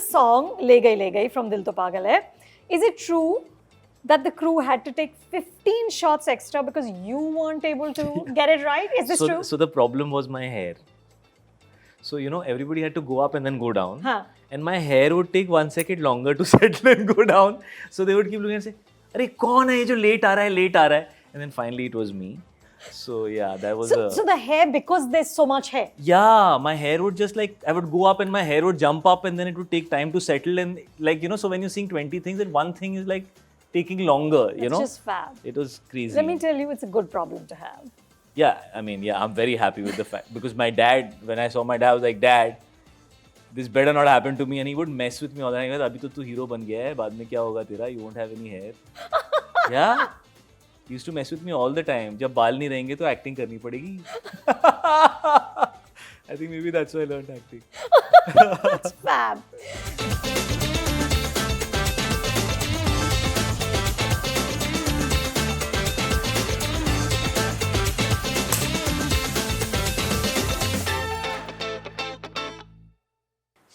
song Le Gai from Dil To Pagal Hai. Is it true that the crew had to take 15 shots extra because you weren't able to get it right? Is this true? So the problem was my hair. So, everybody had to go up and then go down. Huh. And my hair would take 1 second longer to settle and go down. So they would keep looking and say, "Arey, kaun hai ye jo late aa raha hai? And then finally it was me. So yeah, that was So the hair, because there's so much hair. Yeah, my hair would just I would go up and my hair would jump up and then it would take time to settle. And so when you're seeing 20 things, and one thing is taking longer, It's just fab. It was crazy. Let me tell you, it's a good problem to have. Yeah, I'm very happy with the fact. Because my dad, when I saw my dad, I was like, "Dad, this better not happen to me." And he would mess with me all the time. Abhi to tu hero ban gaya hai, baad mein kya hoga tera? You won't have any hair. Yeah. He used to mess with me all the time. जब बाल नहीं रहेंगे तो acting करनी पड़ेगी. I think maybe that's why I learned acting. That's fab.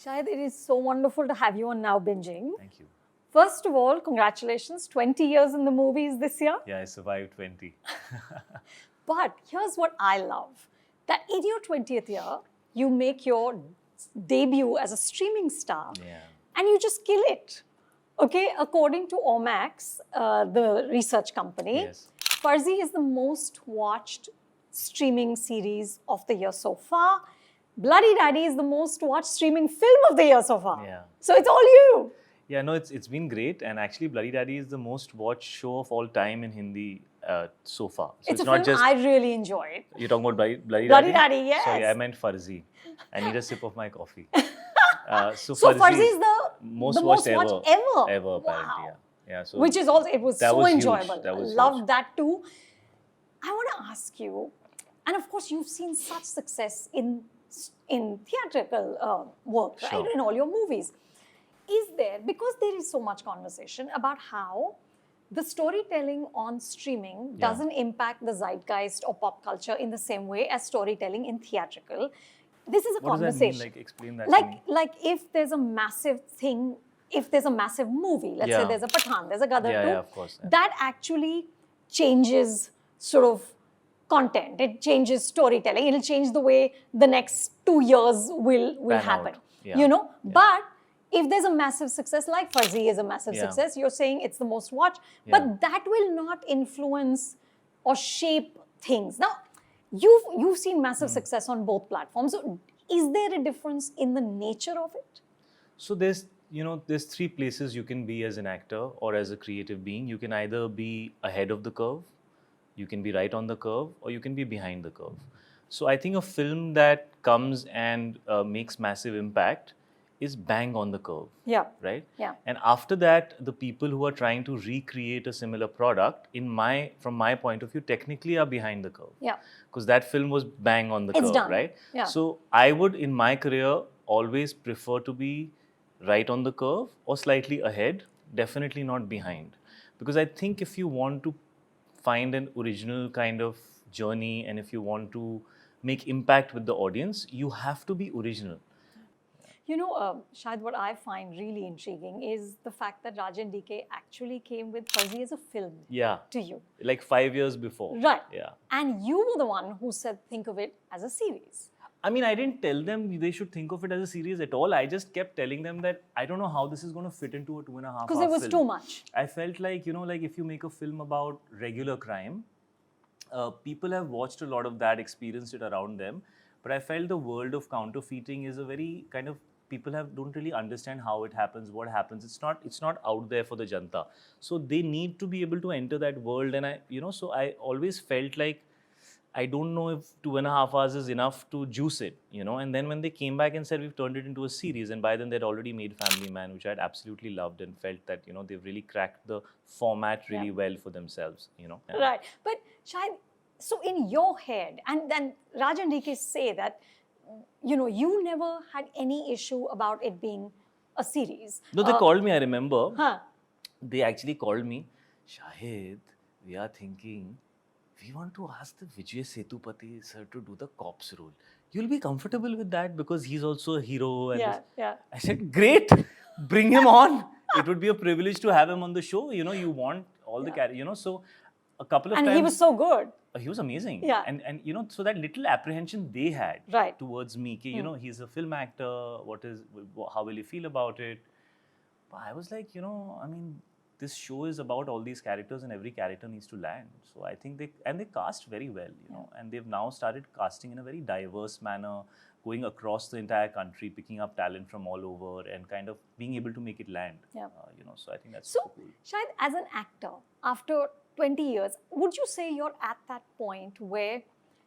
Shahid, it is so wonderful to have you on Now Binging. Thank you. First of all, congratulations, 20 years in the movies this year. Yeah, I survived 20. But here's what I love, that in your 20th year, you make your debut as a streaming star. Yeah. And you just kill it. Okay, according to Omax, the research company, Yes. Farzi is the most watched streaming series of the year so far. Bloody Daddy is the most watched streaming film of the year so far. Yeah. So it's all you. Yeah, no, it's been great. And actually, Bloody Daddy is the most watched show of all time in Hindi so far. So It's a film I really enjoyed. You're talking about Bloody Bloody Daddy, yes. Sorry, I meant Farzi. I need a sip of my coffee. So Farzi is the most watched ever. Ever, Wow. apparently, yeah. So Which is also, it was that so was huge. enjoyable. That was I loved huge. that too. I want to ask you, and of course you've seen such success in theatrical work, right? Sure. In all your movies. Is there, because there is so much conversation about how the storytelling on streaming doesn't impact the zeitgeist or pop culture in the same way as storytelling in theatrical. This is a what conversation. does that mean? Explain that to me. Like if there's a massive thing, if there's a massive movie, let's say there's a Pathaan, there's a Gadar 2, Yeah, of course. Yeah. that actually changes sort of content. It changes storytelling. It'll change the way the next 2 years will Pan happen. out. Yeah. But if there's a massive success, like Farzi is a massive success, you're saying it's the most watched, but that will not influence or shape things. Now, you've seen massive success on both platforms. So is there a difference in the nature of it? So there's 3 places you can be as an actor or as a creative being. You can either be ahead of the curve, you can be right on the curve, or you can be behind the curve. So I think a film that comes and makes massive impact is bang on the curve. Yeah. Right? Yeah. And after that, the people who are trying to recreate a similar product, from my point of view, technically are behind the curve. Yeah. Because that film was bang on the curve, done. right? Yeah. So I would, in my career, always prefer to be right on the curve or slightly ahead, definitely not behind. Because I think if you want to find an original kind of journey and if you want to make impact with the audience, you have to be original. Shahid, what I find really intriguing is the fact that Rajan DK actually came with Farzi as a film to you. Like 5 years before. Right. Yeah. And you were the one who said, think of it as a series. I mean, I didn't tell them they should think of it as a series at all. I just kept telling them that I don't know how this is going to fit into a 2.5 hour film. Because it was too much. I felt like, if you make a film about regular crime, people have watched a lot of that, experienced it around them. But I felt the world of counterfeiting is a very kind of, people don't really understand how it happens, what happens. It's not out there for the janta. So they need to be able to enter that world. And so I always felt like, I don't know if 2.5 hours is enough to juice it, And then when they came back and said, we've turned it into a series, and by then they'd already made Family Man, which I'd absolutely loved and felt that, they've really cracked the format really well for themselves, Right. But Shahid, so in your head, and then Rajan DK say that, you never had any issue about it being a series. No, they called me, I remember. Huh. They actually called me, Shahid, we are thinking, we want to ask the Vijay Sethupathi sir to do the cop's role. You'll be comfortable with that because he's also a hero. And Yeah. I said, great. bring him on. It would be a privilege to have him on the show. You know, you want all the characters, you know, so a couple of times. And he was so good. He was amazing. Yeah. And you know, so that little apprehension they had Right. towards me, ki, you know, he's a film actor, how will he feel about it? But I was like, you know, I mean, this show is about all these characters and every character needs to land. So I think they cast very well, you know, and they've now started casting in a very diverse manner, going across the entire country, picking up talent from all over and kind of being able to make it land. Yeah. You know, so I think that's so cool. Shahid, as an actor, after 20 years, would you say you're at that point where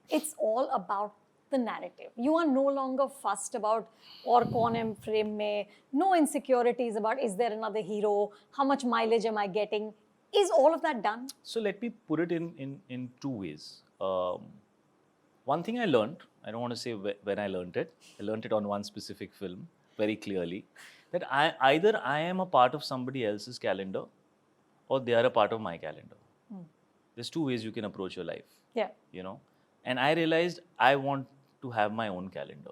it's all about the narrative? You are no longer fussed about or kaun hai frame mein, no insecurities about is there another hero, how much mileage am I getting? Is all of that done? So let me put it in two ways. One thing I learned, I don't want to say when I learned it. I learned it on one specific film very clearly, that either I am a part of somebody else's calendar or they are a part of my calendar. There's two ways you can approach your life. Yeah. You know, and I realized I want to have my own calendar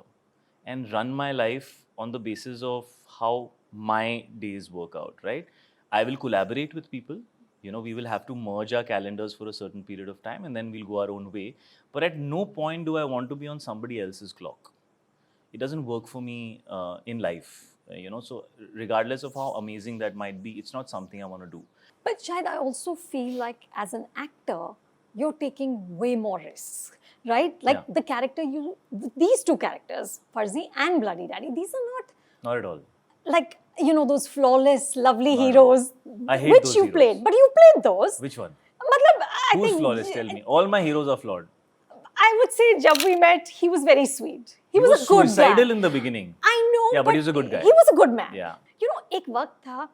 and run my life on the basis of how my days work out, right? I will collaborate with people. You know, we will have to merge our calendars for a certain period of time and then we'll go our own way. But at no point do I want to be on somebody else's clock. It doesn't work for me in life, you know, so regardless of how amazing that might be, it's not something I want to do. But Shahid, I also feel like as an actor, you're taking way more risks, right? Like the character these two characters, Farzi and Bloody Daddy, these are Not at all. like, you know, those flawless, lovely heroes, I hate which those you heroes. played. But you played those. Which one? I Who's think, flawless? Tell me. All my heroes are flawed. I would say, jab we met, he was very sweet. He was a good suicidal guy. in the beginning. I know. Yeah, but he was a good guy. He was a good man. Yeah. You know, एक वक्त था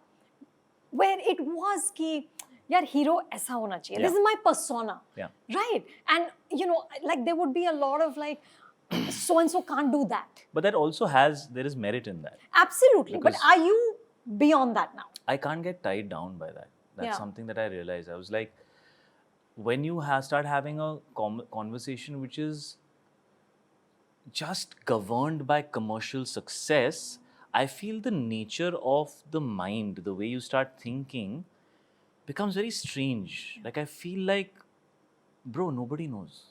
where it was कि यार hero ऐसा होना चाहिए. This is my persona. Yeah. Right. And you know, like there would be a lot of like, so and so can't do that. But that also there is merit in that. Absolutely. But are you beyond that now? I can't get tied down by that. That's something that I realized. I was like, when you start having a conversation which is just governed by commercial success, I feel the nature of the mind, the way you start thinking, becomes very strange. Like I feel like, bro, nobody knows.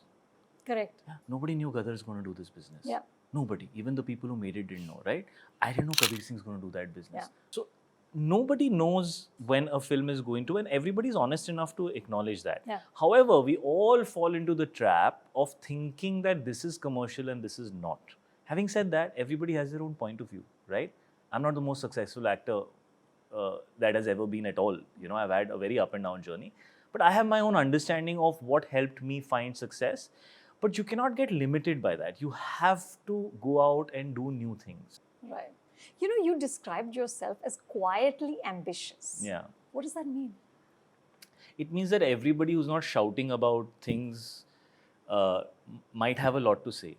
Correct. Yeah, nobody knew Gadar is going to do this business. Yeah. Nobody. Even the people who made it didn't know, right? I didn't know Kabir Singh's going to do that business. Yeah. So nobody knows when a film is going to, and everybody's honest enough to acknowledge that. Yeah. However, we all fall into the trap of thinking that this is commercial and this is not. Having said that, everybody has their own point of view, right? I'm not the most successful actor that has ever been at all. You know, I've had a very up and down journey. But I have my own understanding of what helped me find success. But you cannot get limited by that. You have to go out and do new things. Right. You know, you described yourself as quietly ambitious. Yeah. What does that mean? It means that everybody who's not shouting about things might have a lot to say,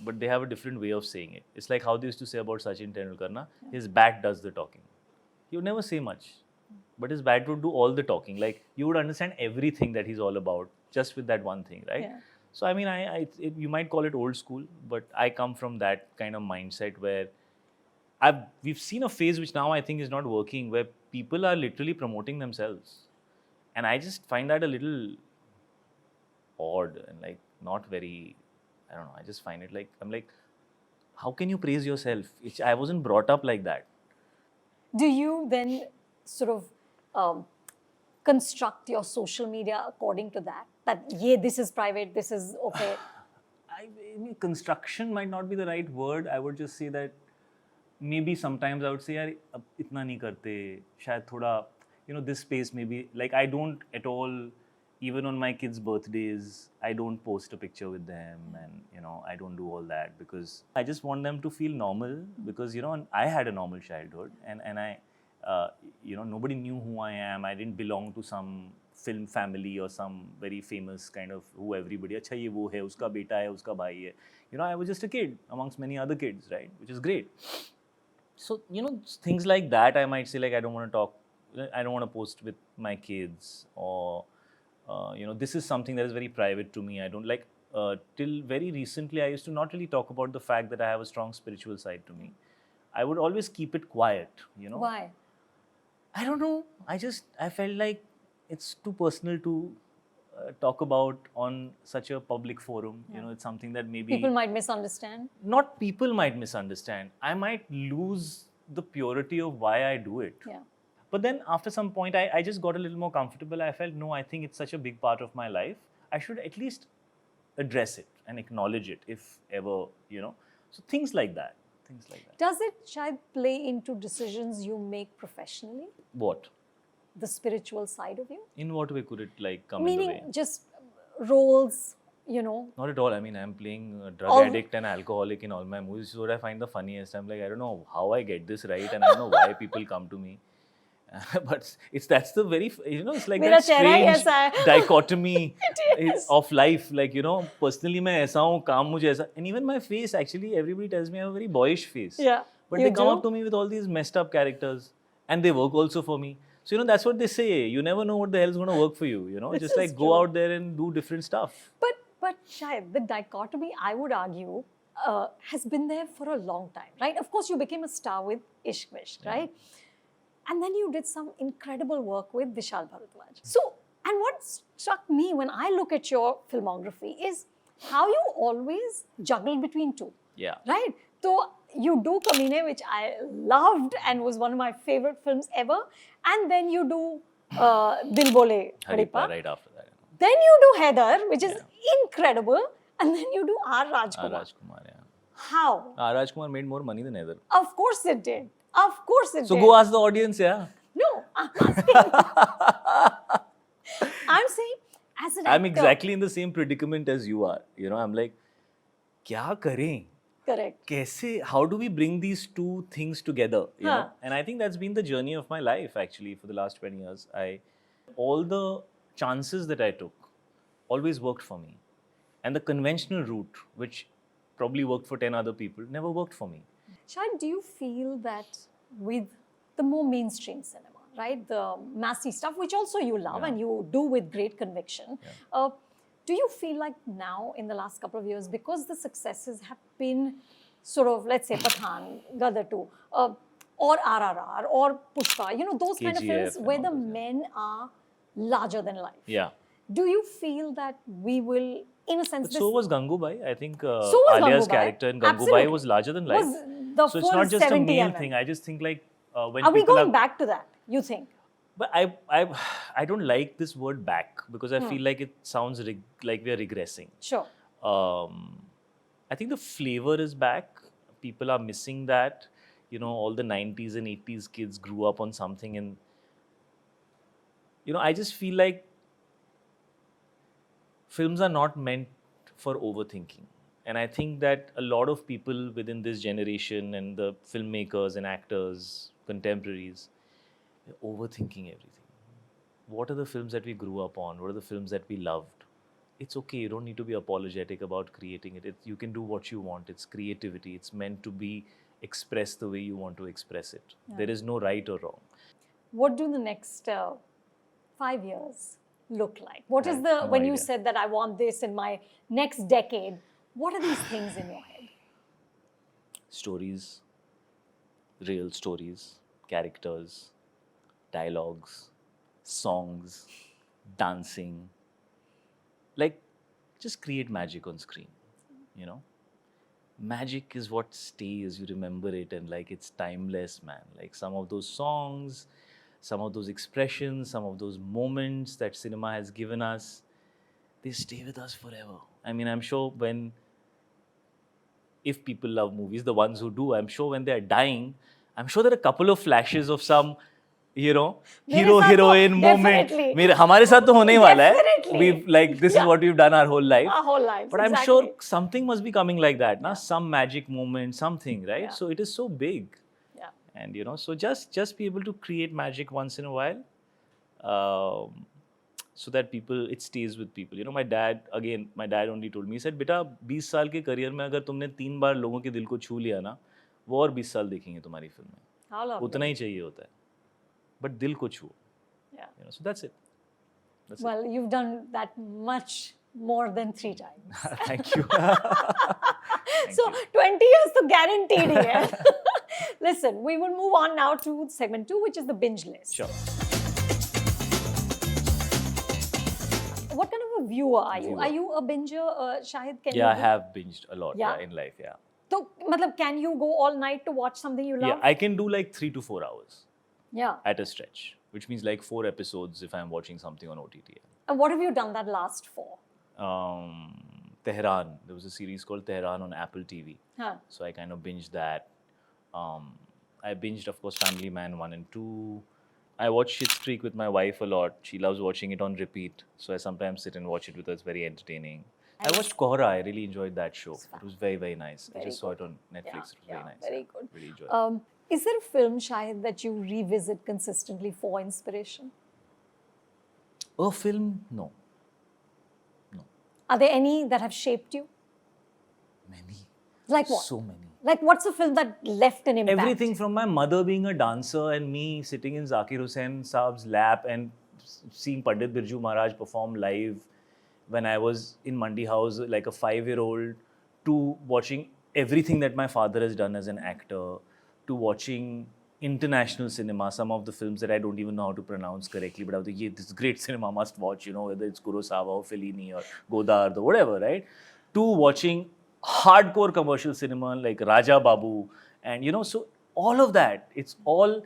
but they have a different way of saying it. It's like how they used to say about Sachin Tendulkar, na? His bat does the talking. He would never say much, but his bat would do all the talking. Like you would understand everything that he's all about just with that one thing, right? Yeah. So I mean, you might call it old school, but I come from that kind of mindset where we've seen a phase which now I think is not working, where people are literally promoting themselves. And I just find that a little odd and like not very, I don't know, I just find it like, I'm like, how can you praise yourself? I wasn't brought up like that. Do you then sort of construct your social media according to that? That, yeah, this is private, this is okay. I mean, construction might not be the right word. I would just say that maybe sometimes I would say, yaar, ab itna nahi karte, shayad thoda, you know, this space maybe, like I don't at all, even on my kids' birthdays, I don't post a picture with them and, you know, I don't do all that because I just want them to feel normal because, you know, I had a normal childhood and I, you know, nobody knew who I am. I didn't belong to some film family or some very famous kind of who everybody, acha ye wo hai, uska beta hai, uska bhai hai. You know, I was just a kid amongst many other kids, right? Which is great. So, you know, things like that, I might say, like, I don't want to post with my kids or, you know, this is something that is very private to me. I don't like, till very recently, I used to not really talk about the fact that I have a strong spiritual side to me. I would always keep it quiet, you know. Why? I don't know. I felt like it's too personal to talk about on such a public forum. You know, it's something that maybe People might misunderstand. not people might misunderstand. I might lose the purity of why I do it. Yeah. But then after some point, I just got a little more comfortable. I felt, no, I think it's such a big part of my life. I should at least address it and acknowledge it if ever, you know. So things like that. Things like that. Does it, Shahid, play into decisions you make professionally? What? The spiritual side of you? In what way could it like come Meaning in the way? just roles, you know. Not at all. I mean, I'm playing a drug All- addict and alcoholic in all my movies. This is what I find the funniest. I'm like, I don't know how I get this right, and I don't know why people come to me. But that's the very, you know, it's like मेरा that चेहरा ही strange ऐसा है. dichotomy is. of life. Like, you know, personally मैं ऐसा हूँ, काम मुझे ऐसा. And even my face, actually, everybody tells me I have a very boyish face. Yeah, But you they come do. up to me with all these messed up characters, and they work also for me. So, you know, that's what they say. You never know what the hell is going to work for you. You know, This just like is go true. out there and do different stuff. But Shahid, the dichotomy, I would argue, has been there for a long time, right? Of course, you became a star with Ishq Vishk, right? And then you did some incredible work with Vishal Bharadwaj. So, and what struck me when I look at your filmography is how you always juggle between two. Yeah. Right? So, you do Kamine, which I loved and was one of my favorite films ever. And then you do Dil Bole Haripa Haripa. right after that. Then you do Heather, which is incredible. And then you do R. Rajkumar. Rajkumar, yeah. How? Rajkumar made more money than Heather. Of course it did. Of course it So did. go ask the audience, yeah. No, I'm asking. I'm saying, as an actor. I'm exactly in the same predicament as you are. You know, I'm like, kya kare? Correct. Kaise? How do we bring these two things together? You Huh. know? And I think that's been the journey of my life actually for the last 20 years. All the chances that I took always worked for me. And the conventional route, which probably worked for 10 other people, never worked for me. Shahid, do you feel that with the more mainstream cinema, right, the massy stuff, which also you love and you do with great conviction, do you feel like now in the last couple of years, because the successes have been sort of, let's say, Pathan, Gadar 2, or RRR, or Pushpa, you know, those kind of KGF films and where all the those, men are larger than life? Yeah. Do you feel that we will, in a sense, But so was Gangubai. I think was Alia's Gangubai. character in Gangubai Absolutely. was larger than life. was the So full it's not just a 70 male mm. thing. I just think like when Are we people going back to that, you think? But I don't like this word back because I feel like it sounds like we are regressing. Sure. I think the flavor is back. People are missing that. You know, all the 90s and 80s kids grew up on something, and you know, I just feel like films are not meant for overthinking. And I think that a lot of people within this generation and the filmmakers and actors, contemporaries, they're overthinking everything. What are the films that we grew up on? What are the films that we loved? It's okay. You don't need to be apologetic about creating it. You can do what you want. It's creativity. It's meant to be expressed the way you want to express it. Yeah. There is no right or wrong. What do the next 5 years look like? What is No when you idea. said that I want this in my next decade, what are these things in your head? Stories, real stories, characters, dialogues, songs, dancing. Like, just create magic on screen, you know? Magic is what stays, you remember it, and like it's timeless, man. Like some of those songs, some of those expressions, some of those moments that cinema has given us, they stay with us forever. I mean, I'm sure if people love movies, the ones who do, I'm sure when they're dying, I'm sure there are a couple of flashes of some, you know, मेरे hero साथ तो heroine moment. definitely. हमारे साथ तो होने ही वाला है. Definitely. We've like this is what we've done our whole life. Our whole lives. But I'm exactly. sure something must be coming like that, na? Some magic moment, something, right? Yeah. So it is so big, Yeah. and you know, so just be able to create magic once in a while, so that it stays with people. You know, my dad only told me, he said, "बेटा 20 साल के career में अगर तुमने 3 बार लोगों के दिल को छू लिया ना, वो और 20 साल देखेंगे तुम्हारी फिल्म में. How lovely. उतना ही चाहिए होता है, but दिल को छुओ." Yeah. You know, so that's it. That's Well, you've done that much more than 3 times. Thank you. So 20 years तो guaranteed ही है. Listen, we will move on now to segment 2, which is the binge list. Sure. What kind of a viewer are you? Are you a binger, Shahid? I have binged a lot in life, So, can you go all night to watch something you love? Yeah, I can do like 3 to 4 hours. Yeah. At a stretch, which means like 4 episodes if I'm watching something on OTT. And what have you done that last for? Tehran. There was a series called Tehran on Apple TV. Huh. So I kind of binged that. I binged, of course, Family Man 1 and 2. I watch Schitt's Creek with my wife a lot. She loves watching it on repeat. So I sometimes sit and watch it with her. It's very entertaining. I watched Kohra. I really enjoyed that show. It was very, very nice. I just saw it on Netflix. It was very nice. Very good. Really enjoyed it. Is there a film, Shahid, that you revisit consistently for inspiration? A film? No. Are there any that have shaped you? Many. Like what? So many. Like what's a film that left an impact? Everything from my mother being a dancer and me sitting in Zakir Hussain Saab's lap and seeing Pandit Birju Maharaj perform live when I was in Mandi House like a 5-year-old, to watching everything that my father has done as an actor, to watching international cinema, some of the films that I don't even know how to pronounce correctly, but I was like, yeah, this is great cinema, must watch, whether it's Kurosawa or Fellini or Godard or whatever, right? To watching hardcore commercial cinema like Raja Babu, and so all of that, it's all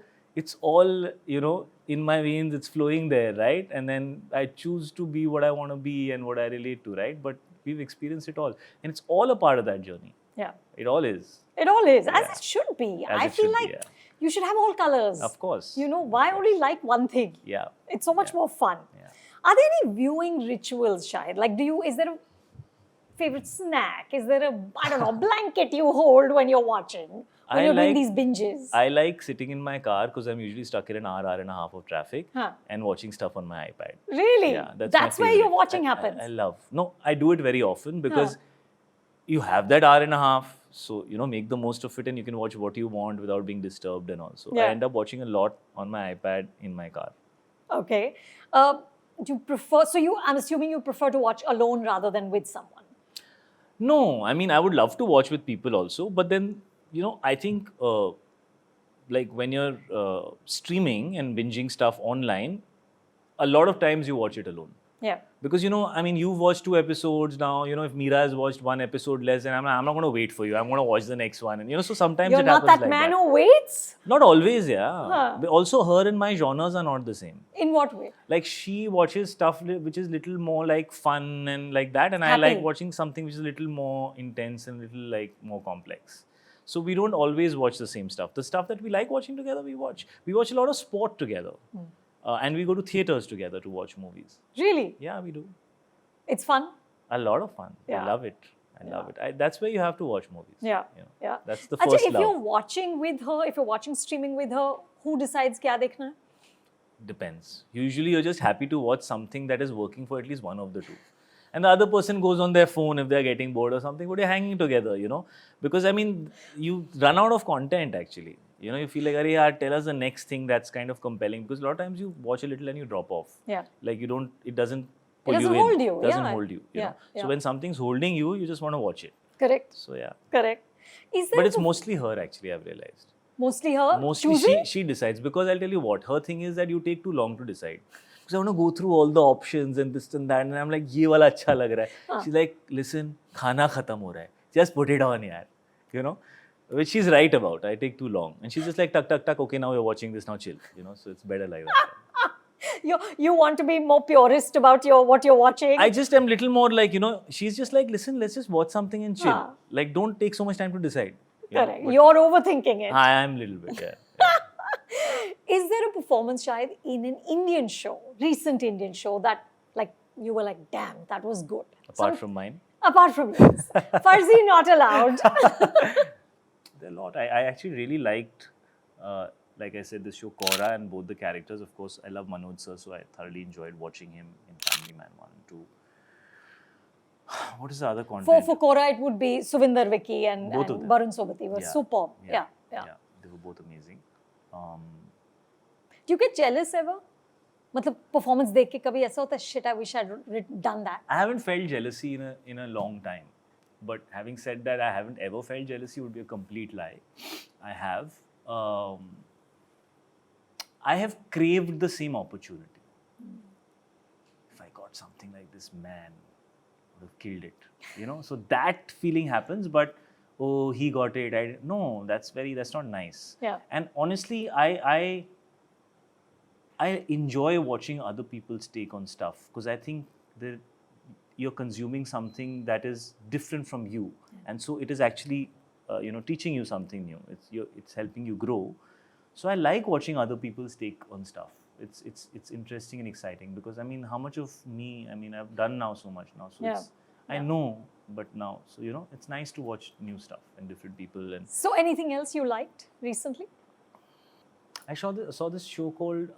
in my veins, it's flowing there, right? And then I choose to be what I want to be and what I relate to, right? But we've experienced it all, and it's all a part of that journey. Yeah, it all is. As it should be. As I feel like you should have all colors. Of course. Why only like one thing? Yeah. It's so much more fun. Yeah. Are there any viewing rituals, Shahid? Like, is there a favorite snack? Is there a blanket you hold when you're watching? When you're doing these binges? I like sitting in my car because I'm usually stuck in an hour and a half of traffic and watching stuff on my iPad. Really? Yeah, that's where your watching happens. I do it very often because you have that hour and a half. So, make the most of it and you can watch what you want without being disturbed and all. So I end up watching a lot on my iPad in my car. Okay. Do you prefer, I'm assuming you prefer to watch alone rather than with someone. No, I mean, I would love to watch with people also. But then, I think like when you're streaming and binging stuff online, a lot of times you watch it alone. Yeah. Because, you've watched 2 episodes now. If Meera has watched 1 episode less, and I'm not going to wait for you. I'm going to watch the next one. And, so sometimes You're it happens not that like man that. who waits? Not always, But also, her and my genres are not the same. In what way? Like, she watches stuff which is little more like fun and like that. And I like watching something which is a little more intense and little like more complex. So we don't always watch the same stuff. The stuff that we like watching together, we watch. We watch a lot of sport together. And we go to theatres together to watch movies. Really? Yeah, we do. It's fun? A lot of fun. Yeah. I love it. I love it. That's where you have to watch movies. Yeah. That's the first if love. You're watching with her, if you're watching streaming with her, who decides kya dekhna hai? Depends. Usually you're just happy to watch something that is working for at least one of the two. And the other person goes on their phone if they're getting bored or something, but you're hanging together, Because, you run out of content actually. You feel like, Arey, tell us the next thing that's kind of compelling. Because a lot of times you watch a little and you drop off. Yeah. Like it doesn't pull you in. It doesn't hold you. Yeah. So when something's holding you, you just want to watch it. Correct. So yeah. Correct. But it's mostly her actually, I've realized. Mostly her? Mostly she decides. Because I'll tell you what, her thing is that you take too long to decide. Because I want to go through all the options and this and that. And I'm like, ye wala acha lag raha hai. She's like, listen, khana khatam ho raha hai. Just put it on, yaar. Which she's right about. I take too long. And she's just like, tuck, tuck, tuck. Okay, now you're watching this, now chill. So it's better like that. You want to be more purist about what you're watching? I just am little more like, she's just like, listen, let's just watch something and chill. Like, don't take so much time to decide. Correct. You're overthinking it. I am a little bit, yeah. Is there a performance, Shahid, in an Indian show, recent Indian show that like you were like, damn, that was good? Apart from mine? Apart from yours. Farzi not allowed. There are a lot. I actually really liked, like I said, this show Kora and both the characters. Of course, I love Manoj sir, so I thoroughly enjoyed watching him in Family Man 1 and 2. What is the other content? For Kora, it would be Suvinder Vicky and Barun Sobati were superb. Yeah. They were both amazing. Do you get jealous ever? मतलब performance देख के कभी ऐसा होता है, shit, I wish I'd done that. I haven't felt jealousy in a long time. But having said that, I haven't ever felt jealousy would be a complete lie. I have. I have craved the same opportunity. If I got something like this, man, I would have killed it. You know, so that feeling happens, but oh, he got it. No, that's not nice. Yeah. And honestly, I enjoy watching other people's take on stuff because I think that you're consuming something that is different from you, and so it is actually teaching you something new. It's helping you grow. So I like watching other people's take on stuff. It's interesting and exciting because I mean, how much of me? I mean, I've done now so much now, so I know, but now, so it's nice to watch new stuff and different people. And so, anything else you liked recently? I saw this show called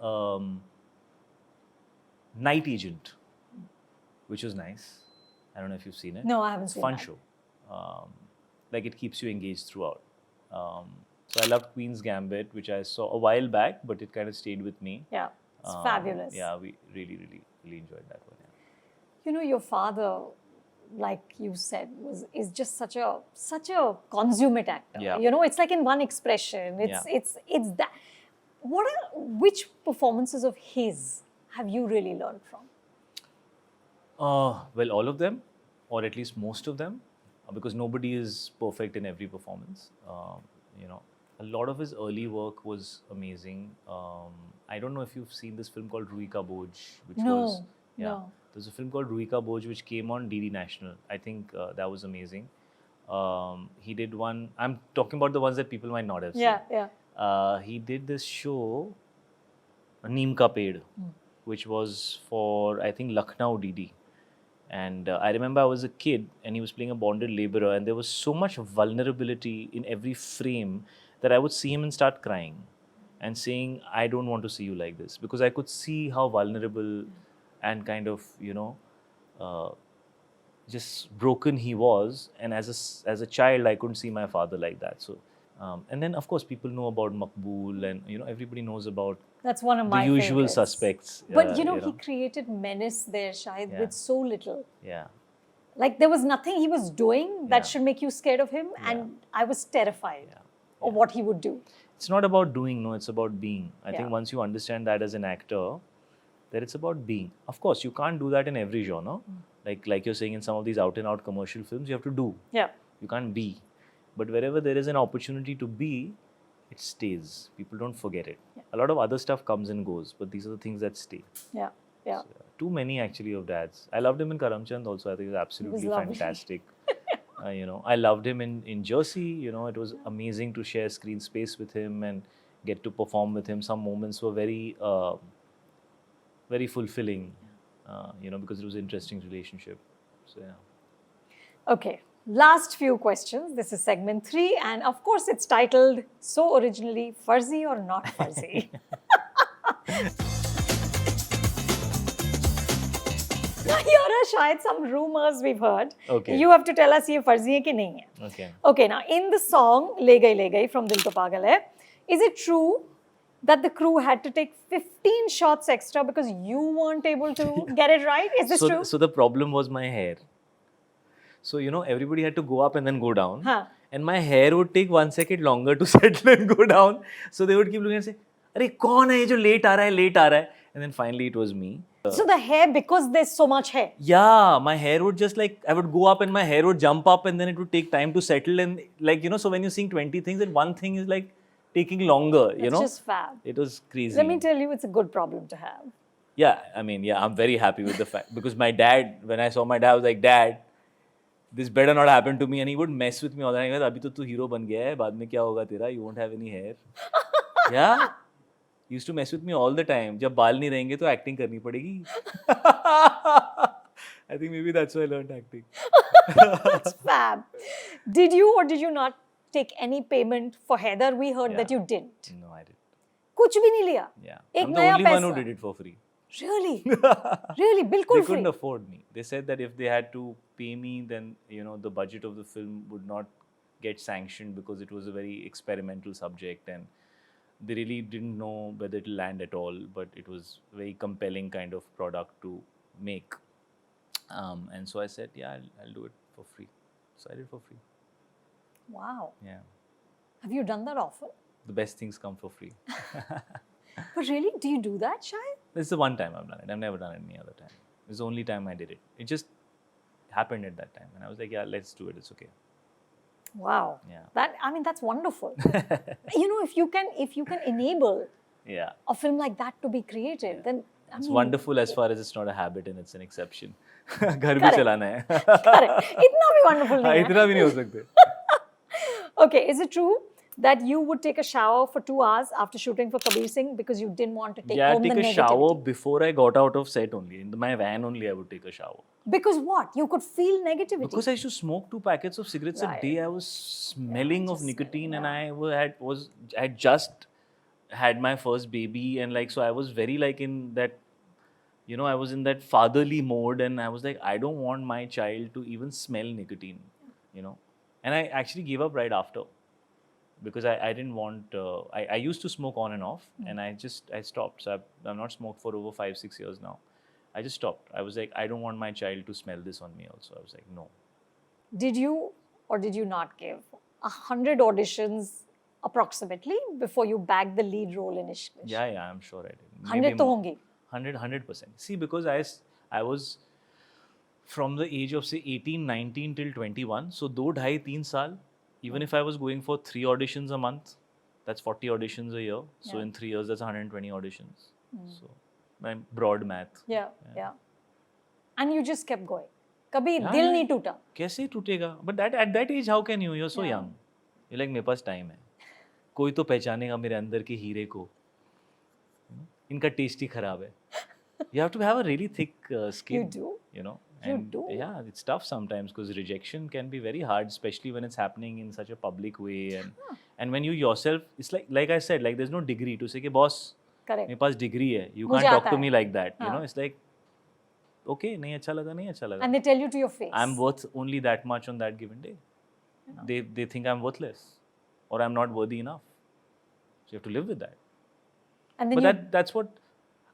Night Agent, which was nice. I don't know if you've seen it. No, I haven't seen it. Fun show. Like it keeps you engaged throughout. So I loved Queen's Gambit, which I saw a while back, but it kind of stayed with me. Yeah, it's fabulous. Yeah, we really enjoyed that one. Yeah. You know, your father, like you said, is just such a consummate actor. Yeah. You know, it's like in one expression. It's that. Which performances of his have you really learned from? Well, all of them, or at least most of them, because nobody is perfect in every performance. A lot of his early work was amazing. I don't know if you've seen this film called Ruhi Ka Boj, which was no. There's a film called Ruhi Ka Boj which came on DD National. I think that was amazing. He did one. I'm talking about the ones that people might not have seen. Yeah. He did this show, Neem Ka Ped, which was for, I think, Lucknow DD. And I remember I was a kid and he was playing a bonded laborer, and there was so much vulnerability in every frame that I would see him and start crying and saying, I don't want to see you like this, because I could see how vulnerable and kind of, just broken he was. And as a child, I couldn't see my father like that. So, and then of course people know about Maqbool, and everybody knows about that's one of my the usual favorites. Suspects. But he created menace there, Shahid, with so little. Yeah. Like there was nothing he was doing that should make you scared of him, and I was terrified of what he would do. It's not about doing, no, it's about being. I think once you understand that as an actor, that it's about being. Of course, you can't do that in every genre. Like you're saying, in some of these out-and-out commercial films, you have to do. Yeah. You can't be. But wherever there is an opportunity to be, it stays. People don't forget it. Yeah. A lot of other stuff comes and goes, but these are the things that stay. Yeah. Yeah. So, too many actually of dads. I loved him in Karamchand also. I think he was absolutely fantastic. I loved him in Jersey. It was amazing to share screen space with him and get to perform with him. Some moments were very, very fulfilling. Because it was an interesting relationship. So yeah. Okay. Last few questions. This is segment 3, and of course it's titled so originally, Farzi or not Farzi. Now here are Shahid some rumors we've heard. Okay. You have to tell us ये फर्जी है कि नहीं है. Okay. Okay. Now in the song ले गई from Dil To Pagal Hai, is it true that the crew had to take 15 shots extra because you weren't able to get it right? Is this true? So the problem was my hair. So, everybody had to go up and then go down. And my hair would take 1 second longer to settle and go down. So they would keep looking and say, "Arey, kaun hai ye jo late aa raha hai?" And then finally it was me. So the hair, because there's so much hair. Yeah, my hair would just I would go up and my hair would jump up, and then it would take time to settle. And so when you're seeing 20 things, and one thing is taking longer, It's just fab. It was crazy. Let me tell you, it's a good problem to have. Yeah, I mean, I'm very happy with the fact, because my dad, when I saw my dad, I was like, Dad, this better not happen to me. And he would mess with me all the time. Abhi to tu hero ban gaya hai, baad mein kya hoga tera? You won't have any hair. Yeah. He used to mess with me all the time. जब बाल नहीं रहेंगे तो acting करनी पड़ेगी. I think maybe that's why I learned acting. That's fab. Did you or did you not take any payment for Heather? We heard that you didn't. No, I didn't. कुछ भी नहीं लिया. Yeah. एक I'm the नया only one who पैसा. did it for free. Really? Really? बिल्कुल They free. couldn't afford me. They said that if they had to pay me, then the budget of the film would not get sanctioned, because it was a very experimental subject and they really didn't know whether it will land at all. But it was a very compelling kind of product to make. And so I said, yeah, I'll do it for free. So I did it for free. Wow. Yeah. Have you done that often? the best things come for free. But really, do you do that, Shahid? This is the one time I've done it. I've never done it any other time. It's the only time I did it. It just happened at that time. And I was like, yeah, let's do it. It's okay. Wow. Yeah. That's wonderful. If you can enable a film like that to be created, then it's wonderful as far as it's not a habit and it's an exception. घर भी Correct. चलाना है. Correct. इतना भी wonderful नहीं है. इतना भी नहीं हो सकते. Okay, is it true that you would take a shower for 2 hours after shooting for Kabir Singh because you didn't want to take home the negativity? Yeah, take a shower before I got out of set only. In my van only I would take a shower. Because what? You could feel negativity. Because I used to smoke 2 packets of cigarettes a day. I was smelling of nicotine and I had just had my first baby and like, so I was very like in that, I was in that fatherly mode and I was like, I don't want my child to even smell nicotine, And I actually gave up right after because I didn't want, I used to smoke on and off and I stopped. So I've not smoked for over 5-6 years now. I just stopped. I was like, I don't want my child to smell this on me also. I was like, no. Did you or did you not give 100 auditions approximately before you bagged the lead role in Ishq Vish? Yeah, I'm sure I did. 100 to hongi. 100%. See, because I was from the age of say 18, 19 till 21. So 2.5-3 saal, even if I was going for 3 auditions a month, that's 40 auditions a year. So in 3 years, that's 120 auditions. So my broad math. Yeah. And you just kept going. Kabhi dil nahi toota. Kaise tootega? But at that age, how can you? You're so young. You're like, मेरे पास time है. कोई तो पहचानेगा मेरे अंदर के हीरे को. इनका taste ही खराब है. You have to have a really thick skin. You do. You do. Yeah, it's tough sometimes because rejection can be very hard, especially when it's happening in such a public way. And when you yourself, it's like I said, like there's no degree to say, boss, correct. मेरे पास degree है. You can't talk to me like that. It's like, okay, नहीं अच्छा लगा. And they tell you to your face. I'm worth only that much on that given day. They think I'm worthless or I'm not worthy enough. So you have to live with that. And then but that's what,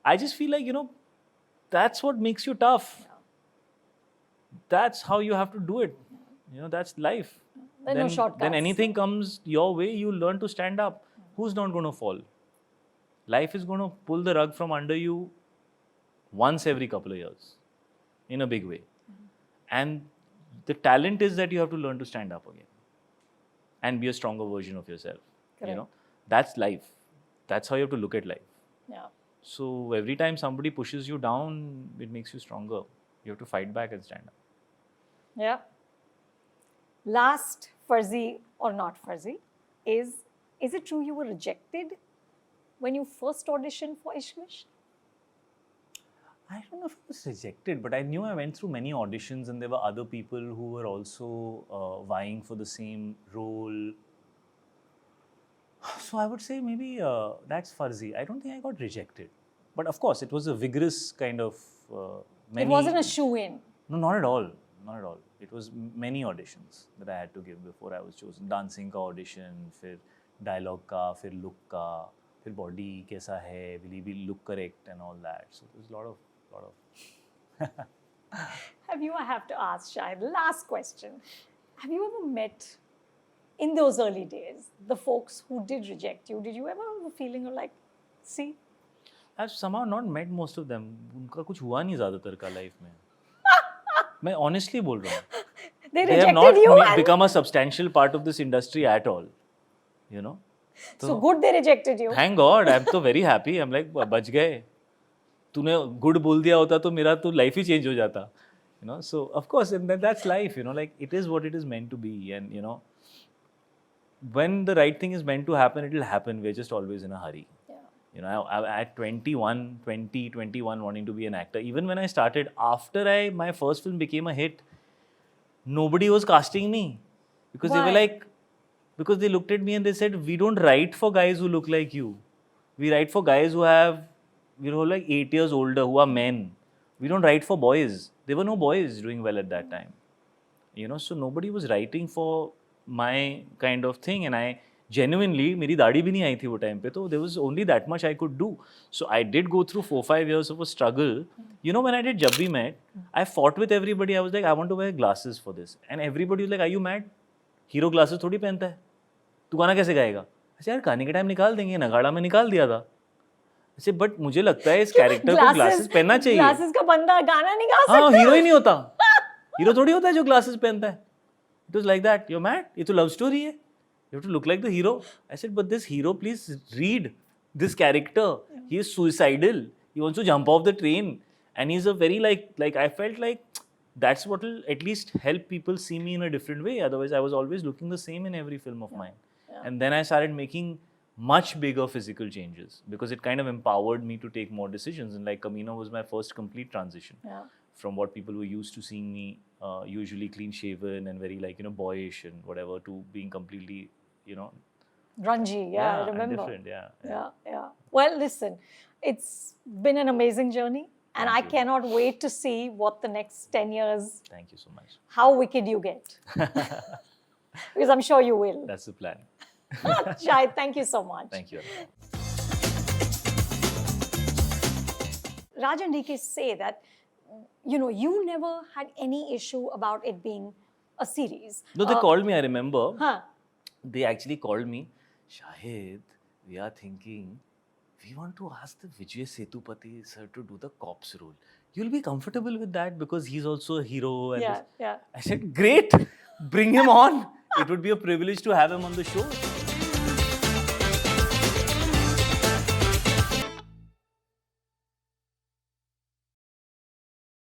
I just feel like, that's what makes you tough. Yeah. That's how you have to do it. That's life. There's no shortcuts. Then anything comes your way, you learn to stand up. Who's not going to fall? Life is going to pull the rug from under you once every couple of years in a big way. And the talent is that you have to learn to stand up again and be a stronger version of yourself. Correct. That's life. That's how you have to look at life. Yeah. So every time somebody pushes you down, it makes you stronger. You have to fight back and stand up. Yeah. Last, Farzi or not Farzi, is it true you were rejected when you first auditioned for Ishq Vish? I don't know if I was rejected, but I knew I went through many auditions and there were other people who were also vying for the same role. So I would say maybe that's Farzi. I don't think I got rejected. But of course, it was a vigorous kind of It wasn't a shoe-in. No, not at all. Not at all. It was many auditions that I had to give before I was chosen. Dancing ka audition, फिर dialogue ka, फिर look ka, फिर body कैसा है, will he be look correct and all that. So there's a lot of. I have to ask Shahid, last question. Have you ever met, in those early days, the folks who did reject you? Did you ever have a feeling of like, see? I've somehow not met most of them. उनका कुछ हुआ नहीं ज़्यादातर का life में. मैं honestly बोल रहा हूँ. They have rejected you not and become a substantial part of this industry at all. So good they rejected you. Thank God. I'm so very happy. I'm like, बच गए. तूने good बोल दिया होता तो मेरा तो life ही change हो जाता. So of course, and that's life. Like it is what it is meant to be. And when the right thing is meant to happen, it will happen. We're just always in a hurry. I at 21 wanting to be an actor. Even when I started, after my first film became a hit, nobody was casting me. Because Why? they were like, because they looked at me and they said, we don't write for guys who look like you. We write for guys who have, like 8 years older, who are men. We don't write for boys. There were no boys doing well at that time. So nobody was writing for my kind of thing. And I genuinely, मेरी दाढ़ी भी नहीं आई थी वो time पे, तो there was only that much I could do. So I did go through 4-5 years of a struggle. When I did Jab We Met, I fought with everybody. I was like, I want to wear glasses for this. And everybody was like, are you mad? Hero glasses थोड़ी पहनता है. तू गाना कैसे गाएगा? I अच्छा यार खाने के टाइम निकाल देंगे, नगाड़ा में निकाल दिया था। अच्छा बट मुझे लगता है इस कैरेक्टर को ग्लासेस पहनना चाहिए। ग्लासेस का बंदा गाना नहीं गा सकता। हाँ हीरो ही नहीं होता, हीरो थोड़ी होता है जो ग्लासेस पहनता है। It was like that. You're mad? ये तो लव स्टोरी है, you have to look like the hero. I said but this hero, please read this character. He is suicidal, he wants to jump off the train, and he's a very like I felt like that's what will at least help people see me in a different way. Otherwise I was always looking the same in every film of mine. And then I started making much bigger physical changes because it kind of empowered me to take more decisions. And like Camino was my first complete transition from what people were used to seeing me usually clean shaven and very like boyish and whatever, to being completely grungy. I remember. Different. Yeah. Well, listen, it's been an amazing journey, and I cannot wait to see what the next 10 years. Thank you so much. How wicked you get. Because I'm sure you will. That's the plan. Shahid, thank you so much. Thank you. Raj and DK say that you never had any issue about it being a series. No, they called me, I remember. Huh. They actually called me, Shahid, we are thinking, we want to ask the Vijay Sethupathi sir to do the cops role. You'll be comfortable with that because he's also a hero. And Yeah. I said, great, bring him on. It would be a privilege to have him on the show.